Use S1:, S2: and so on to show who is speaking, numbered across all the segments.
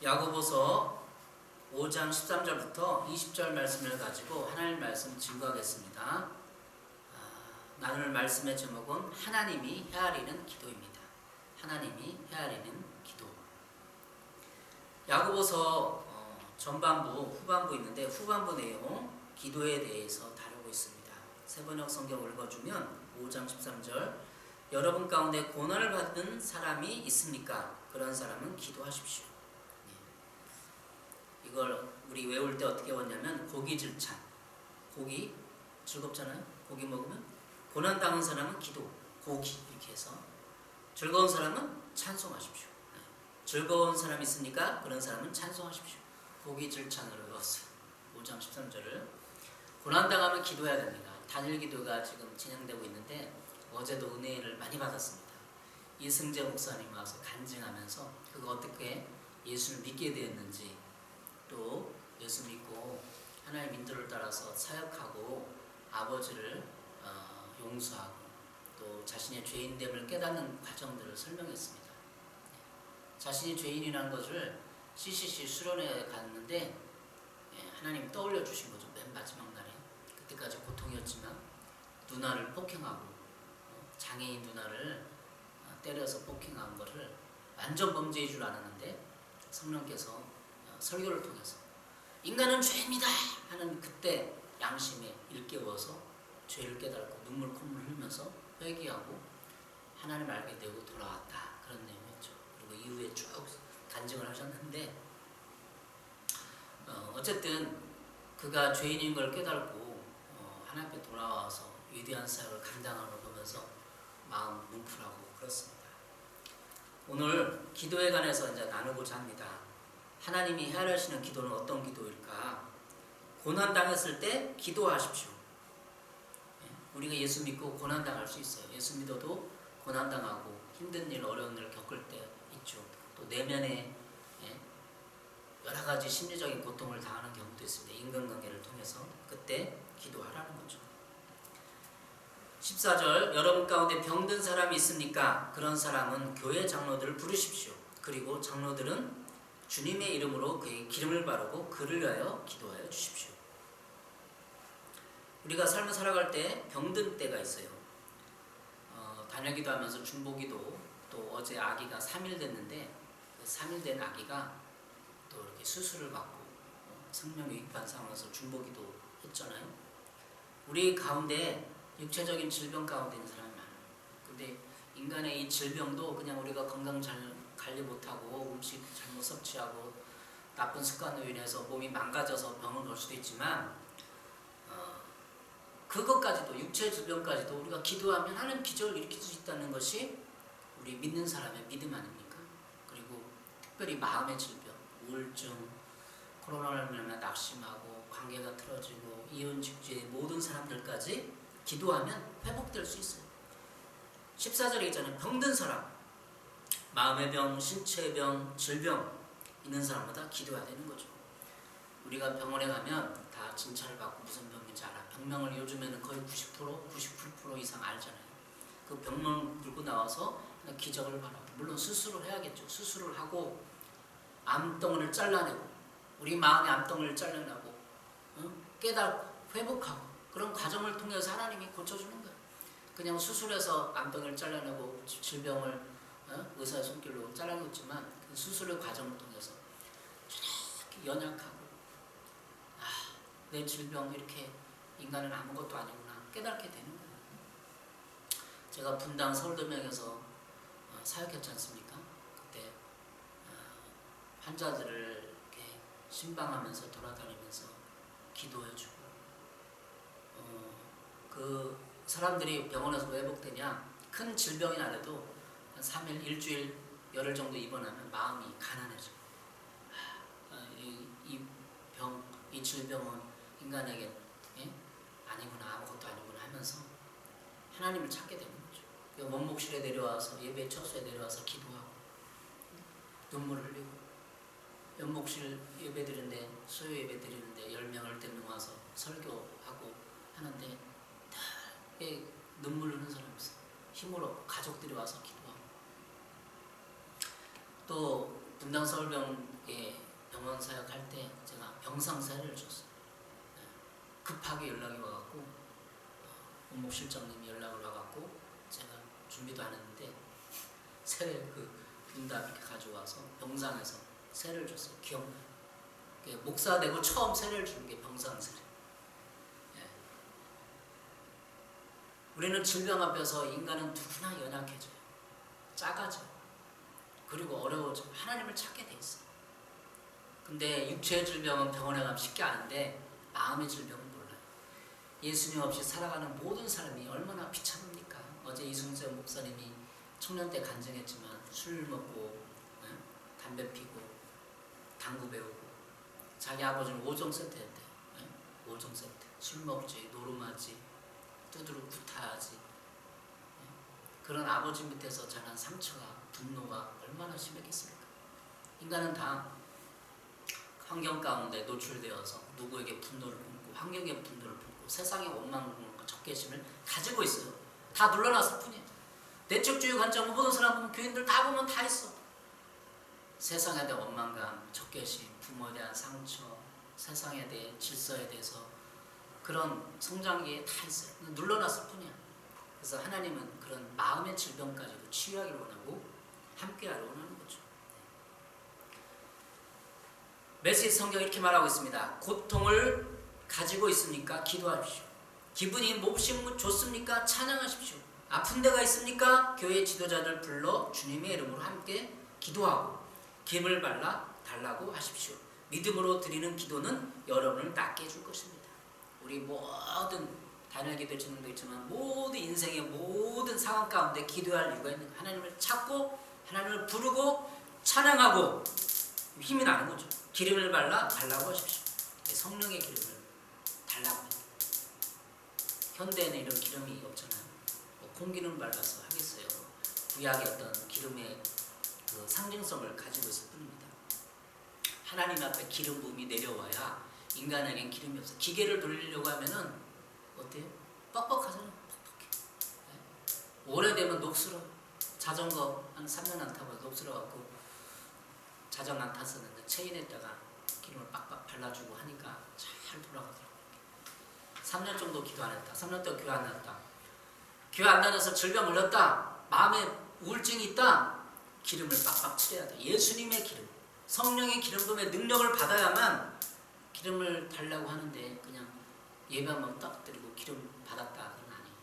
S1: 야고보서 5장 13절부터 20절 말씀을 가지고 하나님 말씀 증거하겠습니다. 나눌 말씀의 제목은 하나님이 헤아리는 기도입니다. 하나님이 헤아리는 기도. 야고보서 전반부, 후반부 있는데 후반부 내용 기도에 대해서 다루고 있습니다. 세번역 성경 읽어주면 5장 13절 여러분 가운데 고난을 받은 사람이 있습니까? 그런 사람은 기도하십시오. 이걸 우리 외울 때 어떻게 외웠냐면 고기질찬. 고기 즐겁잖아요. 고기 먹으면 고난당한 사람은 기도, 고기 이렇게 해서 즐거운 사람은 찬송하십시오. 즐거운 사람이 있으니까 그런 사람은 찬송하십시오. 고기질찬으로 외웠어요. 5장 13절을 고난당하면 기도해야 됩니다. 단일 기도가 지금 진행되고 있는데 어제도 은혜를 많이 받았습니다. 이승재 목사님 와서 간증하면서 그거 어떻게 예수를 믿게 되었는지 또 예수 믿고 하나님의 인도를 따라서 사역하고 아버지를 용서하고 또 자신의 죄인됨을 깨닫는 과정들을 설명했습니다. 자신이 죄인이라는 것을 CCC 수련회 갔는데 하나님 떠올려 주신 거죠. 맨 마지막 날에. 그때까지 고통이었지만 누나를 폭행하고 장애인 누나를 때려서 폭행한 것을 완전 범죄인 줄 알았는데 성령께서 설교를 통해서 인간은 죄입니다 하는 그때 양심에 일깨워서 죄를 깨닫고 눈물 콧물 흘면서 회개하고 하나님을 알게 되고 돌아왔다, 그런 내용이었죠. 그리고 이후에 쭉 간증을 하셨는데 어쨌든 그가 죄인인 걸 깨닫고 하나님 앞에 돌아와서 위대한 사역을 감당하는 걸 보면서 마음 뭉클하고 그렇습니다. 오늘 기도에 관해서 이제 나누고자 합니다. 하나님이 헤아리시는 기도는 어떤 기도일까? 고난당했을 때 기도하십시오. 우리가 예수 믿고 고난당할 수 있어요. 예수 믿어도 고난당하고 힘든 일, 어려운 일을 겪을 때 있죠. 또 내면에 여러 가지 심리적인 고통을 당하는 경우도 있습니다. 인간관계를 통해서. 그때 기도하라는 거죠. 14절 여러분 가운데 병든 사람이 있습니까? 그런 사람은 교회 장로들을 부르십시오. 그리고 장로들은 주님의 이름으로 그의 기름을 바르고 그를 위하여 기도하여 주십시오. 우리가 삶을 살아갈 때 병든 때가 있어요. 단열기도 하면서 중보기도, 또 어제 아기가 3일 됐는데 3일 된 아기가 또 이렇게 수술을 받고 생명유익한 상황에서 중보기도 했잖아요. 우리 가운데 육체적인 질병 가운데 있는 사람이 많아요. 근데 인간의 이 질병도 그냥 우리가 건강 잘 관리 못하고 음식 잘못 섭취하고 나쁜 습관으로 인해서 몸이 망가져서 병을 올 수도 있지만 그것까지도, 육체 질병까지도 우리가 기도하면 하나님 기적을 일으킬 수 있다는 것이 우리 믿는 사람의 믿음 아닙니까? 그리고 특별히 마음의 질병, 우울증, 코로나로 인해 낙심하고 관계가 틀어지고 이혼 직주의 모든 사람들까지 기도하면 회복될 수 있어요. 14절에 있잖아요. 병든 사람, 마음의 병, 신체의 병, 질병 있는 사람마다 기도해야 되는 거죠. 우리가 병원에 가면 다 진찰을 받고 무슨 병인지 알아. 병명을 요즘에는 거의 90%, 97% 이상 알잖아요. 그 병명 들고 나와서 그냥 기적을 바라고, 물론 수술을 해야겠죠. 수술을 하고 암덩어리를 잘라내고, 우리 마음의 암덩어리를 잘라내고 깨닫고 회복하고, 그런 과정을 통해서 하나님이 고쳐주는 거예요. 그냥 수술해서 암덩어리를 잘라내고 질병을 의사의 손길로 잘라냈지만 그 수술의 과정을 통해서 이렇게 연약하고 내 질병 이렇게 인간은 아무것도 아니구나 깨닫게 되는 거예요. 제가 분당 서울대병원에서 사역했지 않습니까? 그때 환자들을 이렇게 신방하면서 돌아다니면서 기도해주고 그 사람들이 병원에서 회복되냐, 큰 질병이 나래도 한 3일, 일주일, 열흘 정도 입원하면 마음이 가난해져. 이 병, 이 질병은 인간에게 아니구나, 아무것도 아니구나 하면서 하나님을 찾게 되는 거죠. 원목실에 내려와서, 예배 처소에 내려와서 기도하고 눈물 흘리고, 연목실 예배 드리는데, 수요 예배 드리는데 10명을 데리고 와서 설교하고 하는데 다 눈물 흘리는 사람이 있어요. 힘으로 가족들이 와서 기도하고. 또 분당 서울병원에 병원 사역할 때 제가 병상 세례를 줬어요. 급하게 연락이 와갖고 원목 실장님이 연락을 와갖고 제가 준비도 안 했는데 세례 그 분답 이렇게 가져와서 병상에서 세례를 줬어요. 기억나요? 목사 되고 처음 세례를 주는 게 병상 세례. 우리는 질병 앞에서 인간은 누구나 연약해져요. 작아져요. 그리고 어려워져. 하나님을 찾게 돼 있어요. 근데 육체의 질병은 병원에 가면 쉽게 아는데 마음의 질병은 몰라요. 예수님 없이 살아가는 모든 사람이 얼마나 비참합니까? 어제 이순재 목사님이 청년 때 간증했지만 술 먹고 담배 피고 당구 배우고 자기 아버지는 5종 세트였대요. 5종 세트. 술 먹지, 노름하지, 두드러 구타하지. 그런 아버지 밑에서 자란 상처가, 분노가 얼마나 심했겠습니까? 인간은 다 환경 가운데 노출되어서 누구에게 분노를 품고 환경에 분노를 품고 세상의 원망과 적개심을 가지고 있어요. 다 눌러놨을 뿐이에요. 내적주의 관점 모든 사람 보면 교인들 다 보면 다 있어. 세상에 대한 원망감, 적개심, 부모에 대한 상처, 세상에 대해 질서에 대해서 그런 성장기에 다 있어요. 눌러놨을 뿐이야. 그래서 하나님은 그런 마음의 질병까지도 치유하기를 원하고 함께하기를 원하는 거죠. 메시지 성경 이렇게 말하고 있습니다. 고통을 가지고 있습니까? 기도하십시오. 기분이 몹시 좋습니까? 찬양하십시오. 아픈 데가 있습니까? 교회 지도자들 불러 주님의 이름으로 함께 기도하고 기름을 발라 달라고 하십시오. 믿음으로 드리는 기도는 여러분을 낫게 해줄 것입니다. 우리 모든 단일 기도 진행도 있지만 모든 인생의 모든 상황 가운데 기도할 이유가 있는 거예요. 하나님을 찾고 하나님을 부르고 찬양하고 힘이 나는 거죠. 기름을 발라 달라고 하십시오. 성령의 기름을 달라고 해요. 현대에는 이런 기름이 없잖아요. 콩기름 발라서 하겠어요. 구약의 어떤 기름의 그 상징성을 가지고 있을 뿐입니다. 하나님 앞에 기름 부음이 내려와야 인간에겐 기름이 없어요. 기계를 돌리려고 하면은 어때요? 뻑뻑하잖아요. 뻑뻑해. 네? 오래되면 녹슬어요. 자전거 한 3년 안 타고 녹슬어갖고 자전거 안 탔었는데 체인에다가 기름을 빡빡 발라주고 하니까 잘 돌아가더라고요. 3년 정도 기도 안 했다. 3년 동안 교회 안 다녔다. 교회 안 다녀서 질병 걸렸다. 마음에 우울증이 있다. 기름을 빡빡 칠해야 돼. 예수님의 기름, 성령의 기름 부음의 능력을 받아야만 기름을 달라고 하는데 그냥 예배 한번 딱 드리고 기름 받았다 그건 아니에요.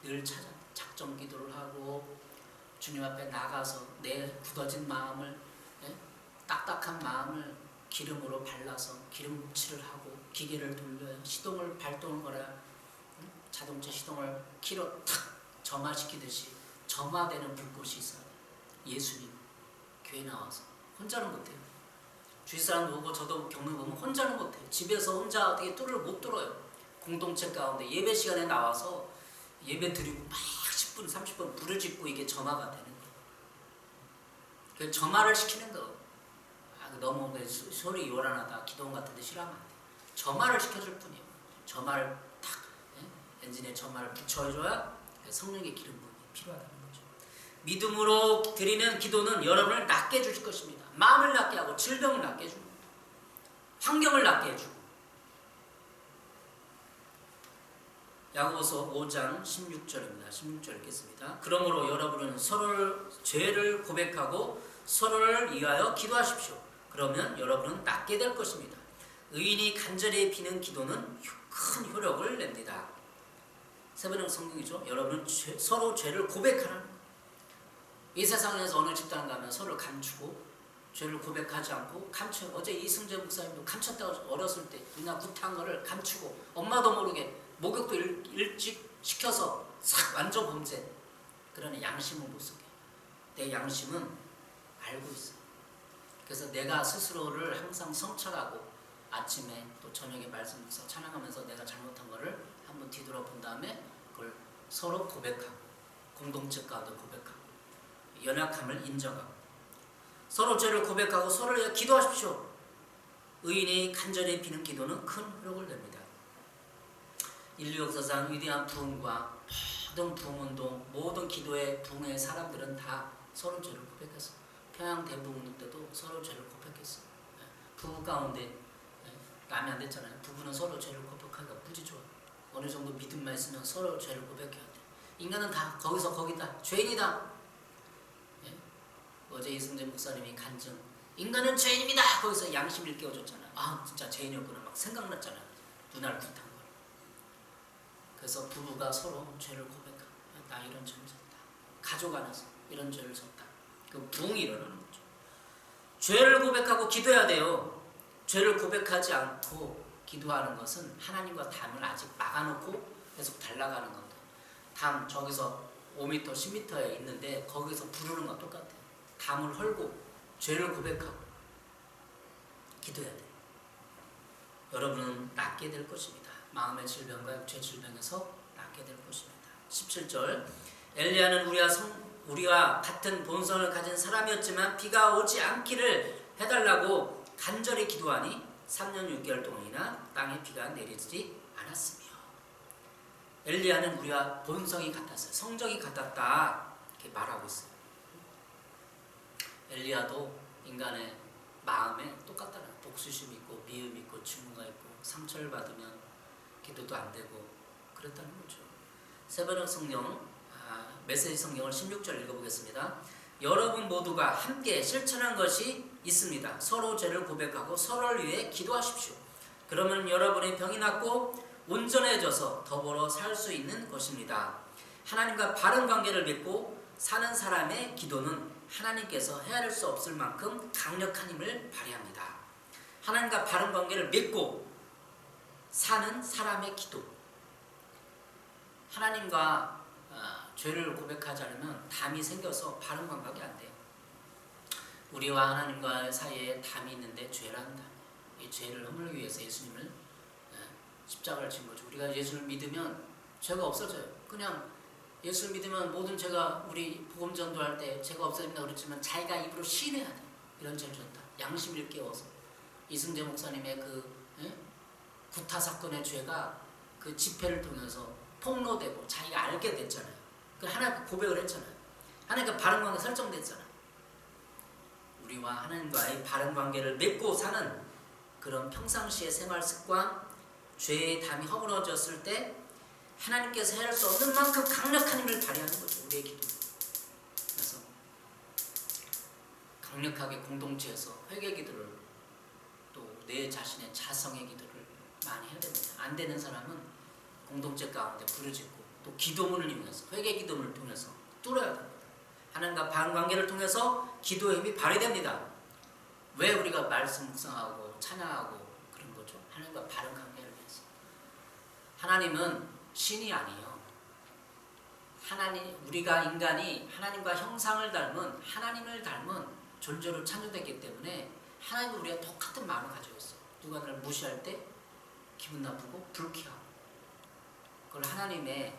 S1: 늘 찾아 작정 기도를 하고 주님 앞에 나가서 내 굳어진 마음을 딱딱한 마음을 기름으로 발라서 기름 칠을 하고 기계를 돌려요. 시동을 발동을 걸어야 자동차 시동을 키로 탁 점화시키듯이 점화되는 불꽃이 있어요. 예수님 교회 나와서 혼자는 못해요. 주위 사람 보고 저도 겪어보면 혼자는 못해요. 집에서 혼자 어떻게 뚫을 못 뚫어요. 공동체 가운데 예배 시간에 나와서 예배 드리고 막 10분 30분 부르짖고 이게 점화가 되는 거예요. 그 점화를 시키는 거. 너무 소리 요란하다 기도원 같은데 싫어하면 안 돼. 점화를 시켜줄 뿐이에요. 점화를 탁 엔진에 점화를 붙여줘야 성령의 기름 부음이 필요하다는 거죠. 믿음으로 드리는 기도는 여러분을 낫게 해줄 것입니다. 마음을 낫게 하고 질병을 낫게 해주고 환경을 낫게 해주고. 야고보서 5장 16절입니다. 16절 읽겠습니다. 그러므로 여러분은 서로를 죄를 고백하고 서로를 위하여 기도하십시오. 그러면 여러분은 낫게 될 것입니다. 의인이 간절히 비는 기도는 큰 효력을 냅니다. 세 번째 성경이죠. 여러분은 서로 죄를 고백하는 거예요. 이 세상에서 어느 집단 가면 서로를 감추고 죄를 고백하지 않고 감춰요. 어제 이승재 목사님도 감췄다고 어렸을 때 누나 구타한 거를 감추고 엄마도 모르게 목욕도 일찍 시켜서 싹 완전 범죄. 그러나 양심은 못 속여. 내 양심은 알고 있어. 그래서 내가 스스로를 항상 성찰하고 아침에 또 저녁에 말씀 묵상 찬양하면서 내가 잘못한 거를 한번 뒤돌아본 다음에 그걸 서로 고백하고 공동체 가운데 고백하고 연약함을 인정하고 서로 죄를 고백하고 서로를 위해 기도하십시오. 의인이 간절히 비는 기도는 큰 효력을 냅니다. 인류 역사상 위대한 부흥과 모든 부흥운동 모든 기도의 부흥의 사람들은 다 서로 죄를 고백했어. 평양 대부 묵는 때도 서로 죄를 고백했어요. 부부 가운데 남이 안 됐잖아요. 부부는 서로 죄를 고백하기가 무지 좋아요. 어느 정도 믿음만 있으면 서로 죄를 고백해야 돼. 인간은 다 거기서 거기다. 죄인이다. 어제 이승재 목사님이 간증. 인간은 죄인입니다. 거기서 양심을 깨워줬잖아요. 아 진짜 죄인이었구나 막 생각났잖아요. 눈알 굿한 걸. 그래서 부부가 서로 죄를 고백하고 나 이런 죄를 졌다. 가족 안에서 이런 죄를 졌다. 그 부흥이 일어나는 거죠. 죄를 고백하고 기도해야 돼요. 죄를 고백하지 않고 기도하는 것은 하나님과 담을 아직 막아놓고 계속 달라가는 건데 담 저기서 5m, 10m에 있는데 거기서 부르는 건 똑같아요. 담을 헐고 죄를 고백하고 기도해야 돼요. 여러분은 낫게 될 것입니다. 마음의 질병과 육체 질병에서 낫게 될 것입니다. 17절 엘리야는 우리와 같은 본성을 가진 사람이었지만 비가 오지 않기를 해달라고 간절히 기도하니 3년 6개월 동안이나 땅에 비가 내리지 않았으며 엘리야는 우리와 본성이 같았어요. 성정이 같았다 이렇게 말하고 있어요. 엘리야도 인간의 마음에 똑같다는 복수심 있고 미움 있고 증오가 있고 상처를 받으면 기도도 안 되고 그랬다는 거죠. 세번역 성경 메시지 성경을 16절 읽어보겠습니다. 여러분 모두가 함께 실천한 것이 있습니다. 서로 죄를 고백하고 서로를 위해 기도하십시오. 그러면 여러분의 병이 낫고 온전해져서 더불어 살 수 있는 것입니다. 하나님과 바른 관계를 맺고 사는 사람의 기도는 하나님께서 헤아릴 수 없을 만큼 강력한 힘을 발휘합니다. 하나님과 바른 관계를 맺고 사는 사람의 기도. 하나님과 죄를 고백하지 않으면 담이 생겨서 바른 관계가 안 돼요. 우리와 하나님과 사이에 담이 있는데 죄라는 담. 이 죄를 허물기 위해서 예수님을 십자가를 진 거죠. 우리가 예수를 믿으면 죄가 없어져요. 그냥 예수를 믿으면 모든 죄가 우리 복음 전도할 때 죄가 없어진다 그랬지만 자기가 입으로 시인해야 돼. 이런 죄를 졌다. 양심을 깨워서 이승재 목사님의 구타 사건의 죄가 그 집회를 통해서 폭로되고 자기가 알게 됐잖아요. 그 하나님 고백을 했잖아요. 하나님과 바른 관계 설정됐잖아요. 우리와 하나님과의 바른 관계를 맺고 사는 그런 평상시의 생활 습관, 죄의 담이 허물어졌을 때 하나님께서 해할 수 없는 만큼 강력한 힘을 발휘하는 거죠. 우리의 기도. 그래서 강력하게 공동체에서 회개 기도를 또 내 자신의 자성의 기도를 많이 해야 됩니다. 안 되는 사람은 공동체 가운데 부르짖고 또 기도문을 이용해서 회개 기도문을 통해서 뚫어야 됩니다. 하나님과 바른 관계를 통해서 기도의 힘이 발휘됩니다. 왜 우리가 말씀 묵상하고 찬양하고 그런 거죠? 하나님과 바른 관계를 위해서. 하나님은 신이 아니에요. 우리가 인간이 하나님과 형상을 닮은 하나님을 닮은 존재로 창조됐기 때문에 하나님과 우리가 똑같은 마음을 가지고 있어요. 누가 나를 무시할 때 기분 나쁘고 불쾌하고 그걸 하나님의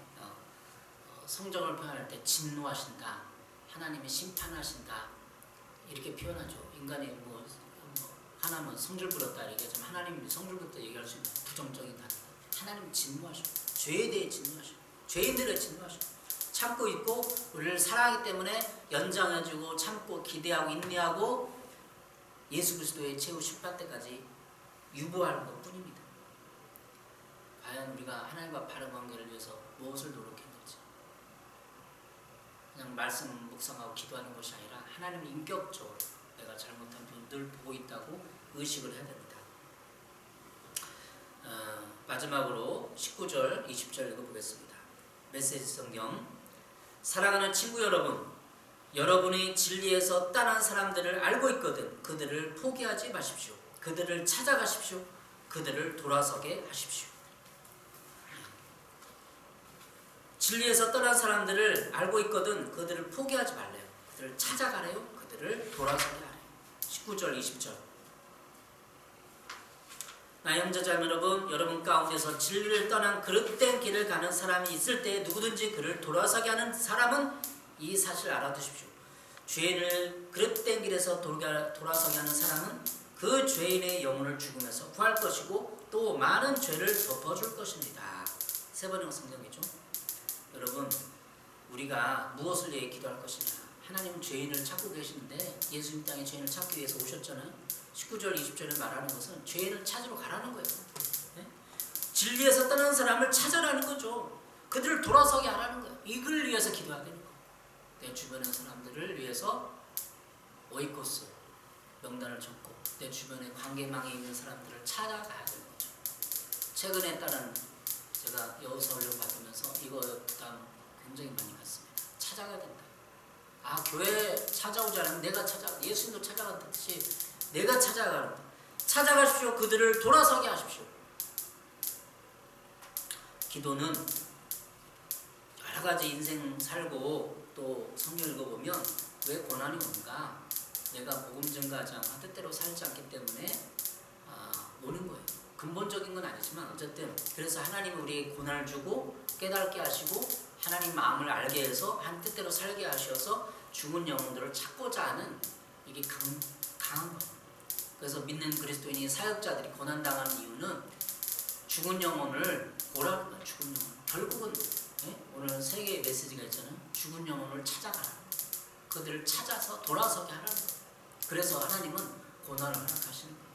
S1: 성정을 표현할 때 진노하신다. 하나님이 심판하신다. 이렇게 표현하죠. 인간이 하나님은 성질 부렸다 얘기하지만 하나님이 성질 부렸다 얘기할 수 있는 부정적인 단어. 하나님은 진노하셔. 죄에 대해 진노하셔. 죄인들에 진노하셔. 참고 있고 우리를 사랑하기 때문에 연장해주고 참고 기대하고 인내하고 예수 그리스도의 최후 심판 때까지 유보하는 것 뿐입니다. 과연 우리가 하나님과 바른 관계를 위해서 무엇을 노력했는지 그냥 말씀 묵상하고 기도하는 것이 아니라 하나님을 인격적으로 내가 잘못한 부분 늘 보고 있다고 의식을 해야 됩니다. 마지막으로 19절, 20절 읽어보겠습니다. 메시지 성경. 사랑하는 친구 여러분, 여러분이 진리에서 떠난 사람들을 알고 있거든 그들을 포기하지 마십시오. 그들을 찾아가십시오. 그들을 돌아서게 하십시오. 진리에서 떠난 사람들을 알고 있거든 그들을 포기하지 말래요. 그들을 찾아가래요. 그들을 돌아서게 하래요. 19절, 20절. 나의 형제자매 여러분 가운데서 진리를 떠난 그릇된 길을 가는 사람이 있을 때 누구든지 그를 돌아서게 하는 사람은 이 사실을 알아두십시오. 죄인을 그릇된 길에서 돌아서게 하는 사람은 그 죄인의 영혼을 죽음에서 구할 것이고 또 많은 죄를 덮어줄 것입니다. 세번역 성경이죠. 여러분, 우리가 무엇을 위해 기도할 것이냐. 하나님은 죄인을 찾고 계시는데 예수님 땅에 죄인을 찾기 위해서 오셨잖아요. 19절 20절에 말하는 것은 죄인을 찾으러 가라는 거예요. 네? 진리에서 떠난 사람을 찾아라는 거죠. 그들을 돌아서게 하라는 거예요. 이걸 위해서 기도해야 되는 거예요. 내 주변의 사람들을 위해서 오이코스 명단을 적고 내 주변에 관계망에 있는 사람들을 찾아가야 되는 거죠. 최근에 따른 제가 여호수아 훈련 받으면서 이거 부담 굉장히 많이 갔습니다. 찾아가야 된다. 아, 교회 찾아오지 않으면 내가 예수님도 찾아갔듯이 내가 찾아가는 거예요. 찾아가십시오. 그들을 돌아서게 하십시오. 기도는 여러 가지 인생 살고 또 성경 읽어보면 왜 고난이 온가? 내가 복음 증거하지 않고 뜻대로 살지 않기 때문에 오는 거예요. 근본적인 건 아니지만 어쨌든 그래서 하나님은 우리에게 고난을 주고 깨닫게 하시고 하나님 마음을 알게 해서 한 뜻대로 살게 하셔서 죽은 영혼들을 찾고자 하는 이게 강한 거예요. 그래서 믿는 그리스도인이 사역자들이 고난당하는 이유는 죽은 영혼을 보라는 거예요. 죽은 영혼. 결국은 오늘 세 개의 메시지가 있잖아요. 죽은 영혼을 찾아가라. 그들을 찾아서 돌아서게 하라는 거예요. 그래서 하나님은 고난을 허락하시는 거예요.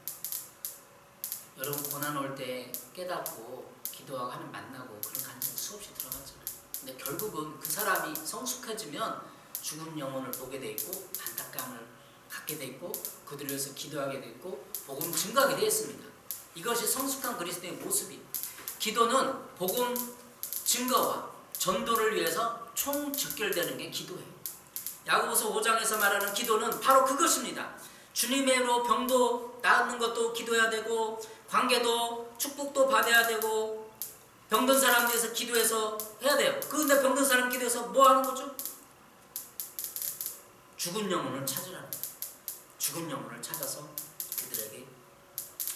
S1: 여러분 고난 올 때 깨닫고 기도하고 하나님 만나고 그런 간증 수없이 들어갔잖아요. 근데 결국은 그 사람이 성숙해지면 죽은 영혼을 보게 돼 있고 안타까움을 갖게 돼 있고 그들을 위해서 기도하게 돼 있고 복음 증거하게 되었습니다. 이것이 성숙한 그리스도의 모습이에요. 기도는 복음 증거와 전도를 위해서 총직결되는 게 기도예요. 야고보서 5장에서 말하는 기도는 바로 그것입니다. 주님의로 병도 낫는 것도 기도해야 되고 관계도 축복도 받아야 되고 병든 사람 위해서 기도해서 해야 돼요. 그런데 병든 사람 기도해서 뭐 하는 거죠? 죽은 영혼을 찾으라는 거예요. 죽은 영혼을 찾아서 그들에게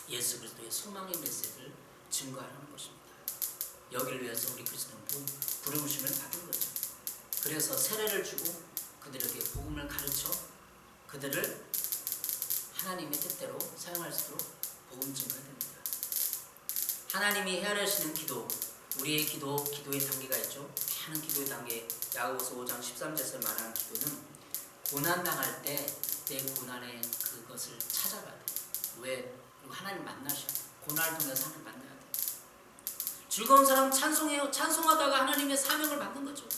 S1: 예수 그리스도의 소망의 메시지를 증거하라는 것입니다. 여기를 위해서 우리 그리스도는 부르심을 받은 거죠. 그래서 세례를 주고 그들에게 복음을 가르쳐 그들을 하나님의 뜻대로 사용할 수 있도록 복음 증거해야 됩니다. 하나님이 헤아리시는 기도, 우리의 기도의 단계가 있죠. 많은 기도의 단계, 야고보서 5장 13절에서 말하는 기도는 고난당할 때 내 고난의 그것을 찾아가야 돼. 왜? 그리고 하나님 만나셔야 돼. 고난을 통해서 하나님 만나야 돼. 즐거운 사람 찬송해요. 찬송하다가 하나님의 사명을 받는 거죠.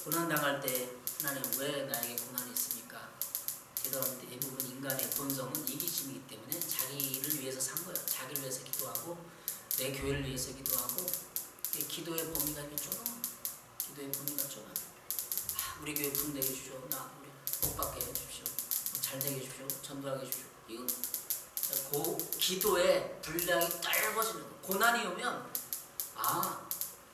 S1: 고난당할 때 하나님 왜 나에게 고난이 있습니까? 대부분 인간의 본성은 이기심이기 때문에 자기를 위해서 산 거예요. 자기를 위해서 기도하고 내 교회를 위해서 기도하고 기도의 범위가 이렇게 좁아. 기도의 범위가 좁아. 우리 교회 분되게 해주십시오. 우리 복받게 해주십시오. 잘 되게 해주십시오. 전도하게 해주십시오. 이거 기도의 분량이 짧아지는 거예요. 고난이 오면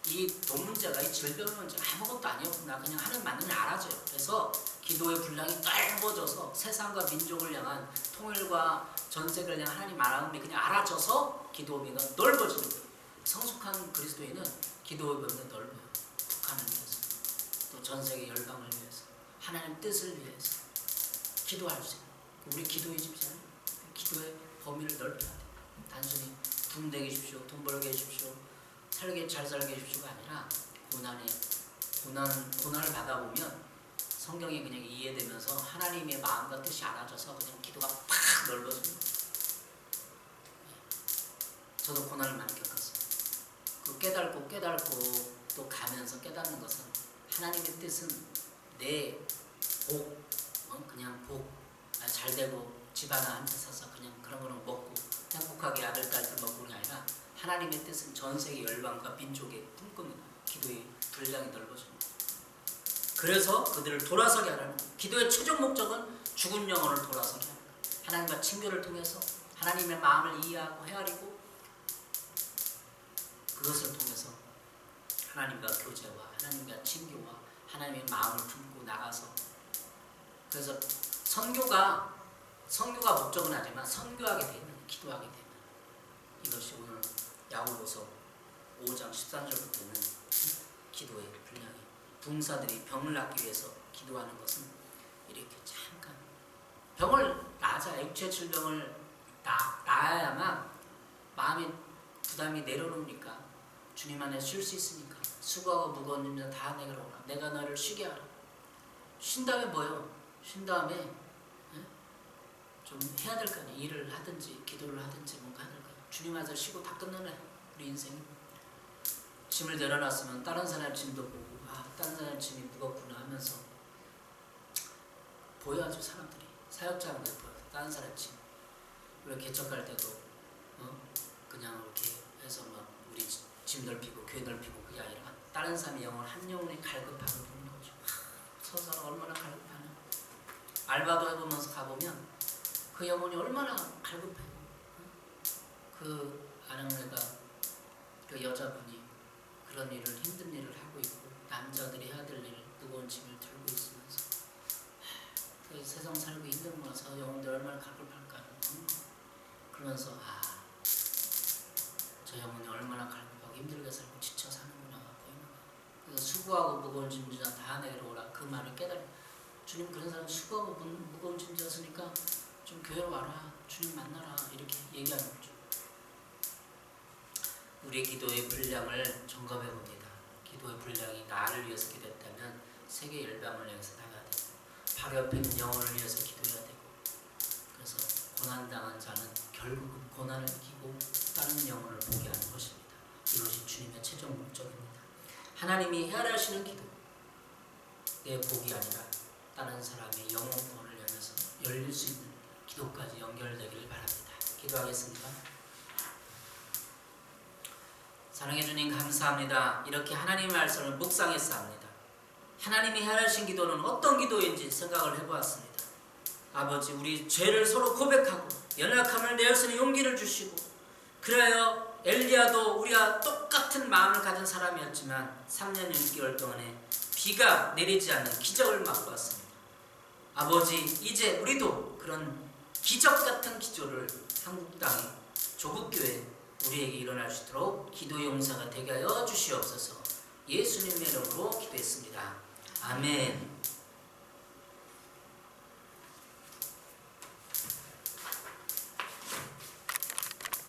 S1: 이 돈 문제가 이 질병 문제가 아무것도 아니었구나. 그냥 하나님 만나면 알아져요. 그래서 기도의 분량이 짧아져서 세상과 민족을 향한 통일과 전세를 향한 하나님 마음이 그냥 알아져서 기도의 범위가 넓어지는 거예요. 성숙한 그리스도인은 기도의 범위가 넓어요. 북한을 위해서 또 전세계 열방을 위해서 하나님 뜻을 위해서 기도할 수 있어요. 우리 기도의 집사는 기도의 범위를 넓혀야 돼요. 단순히 돈 되게 해주십시오. 돈 벌게 해주십시오. 잘 살게 해주십시오가 아니라 고난을 받아보면 성경이 그냥 이해되면서 하나님의 마음과 뜻이 알아져서 그냥 기도가 팍 넓어집니다. 저도 고난을 많이 겪었어요. 그 깨닫고 또 가면서 깨닫는 것은 하나님의 뜻은 내 그냥 잘되고 집 하나 한 채 사서 그냥 그런 거는 먹고 행복하게 아들 딸들 먹고 그런 게 아니라 하나님의 뜻은 전 세계 열방과 민족의 꿈꾸는 기도의 분량이 넓어집니다. 그래서 그들을 돌아서게 하라는 거예요. 기도의 최종 목적은 죽은 영혼을 돌아서게 하는 거예요. 하나님과 친교를 통해서 하나님의 마음을 이해하고 헤아리고 그것을 통해서 하나님과 교제와 하나님과 친교와 하나님의 마음을 품고 나가서 그래서 선교가 목적은 아니지만 선교하게 되면 기도하게 되면 이것이 오늘 야고보서 5장 13절부터는 기도의 분량이 부흥사들이 병을 낫기 위해서 기도하는 것은 이렇게 잠깐 병을 나아야 육체 질병을 나아야만 마음의 부담이 내려놓으니까 주님 안에 쉴 수 있으니까 수고하고 무거운 짐들 다 내게 오라. 내가 너를 쉬게 하라. 쉰 다음에 뭐예요? 쉰 다음에 예? 좀 해야 될 거 아니에요. 일을 하든지 기도를 하든지 뭔가 해야 될 거 아니에요. 주님 안에서 쉬고 다 끝나네. 우리 인생이. 짐을 내려놨으면 다른 사람 짐도 보고 다른 사람 짐이 무겁구나 하면서 보여야죠. 사람들이. 사역자는 게 보여요. 다른 사람 짐. 우리가 개척할 때도 그냥 이렇게 해서 막 우리 짐 넓히고 교회 넓히고 그게 아니라 다른 사람의 영혼 한 영혼의 갈급함을 보는 거죠. 저 사람 얼마나 갈급하나. 알바도 해보면서 가보면 그 영혼이 얼마나 갈급해요. 그 아내가 그 여자분이 그런 일을 힘든 일을 하고 있고 남자들이 해야 될 일을 무거운 짐을 들고 있으면서 그 세상 살기 힘든 거라서 영혼들 얼마나 갈급할까 그러면서 저 영혼이 얼마나 갈급하고 힘들게 살고 지쳐 사는구나 보이는 거야. 그래서 수고하고 무거운 짐지자 다 내게로 오라 그 말을 깨달아. 주님 그런 사람 수고하고 무거운 짐졌으니까 좀 교회로 와라. 주님 만나라. 이렇게 얘기하는 거죠. 우리 기도의 분량을 점검해 봅니다. 기도의 분량이 나를 위해서 기도했다면 세계 열방을 위해서 나가야 되고 바로 옆에 있는 영혼을 위해서 기도해야 되고 그래서 고난당한 자는 결국은 고난을 이기고 다른 영혼을 보게 하는 것입니다. 이것이 주님의 최종 목적입니다. 하나님이 헤아리시는 기도 내 복이 아니라 다른 사람의 영혼권을 열면서 열릴 수 있는 기도까지 연결되기를 바랍니다. 기도하겠습니다. 사랑해 주님 감사합니다. 이렇게 하나님의 말씀을 묵상했사옵니다. 하나님이 헤아리신 기도는 어떤 기도인지 생각을 해보았습니다. 아버지 우리 죄를 서로 고백하고 연약함을 내을 수 있는 용기를 주시고 그래요 엘리야도 우리가 똑같은 마음을 가진 사람이었지만 3년 6개월 동안에 비가 내리지 않는 기적을 맛보았습니다. 아버지 이제 우리도 그런 기적 같은 기도를 한국 땅에 조국교회 우리에게 일어날 수 있도록 기도 용사가 되게 하여 주시옵소서. 예수님의 이름으로 기도했습니다. 아멘.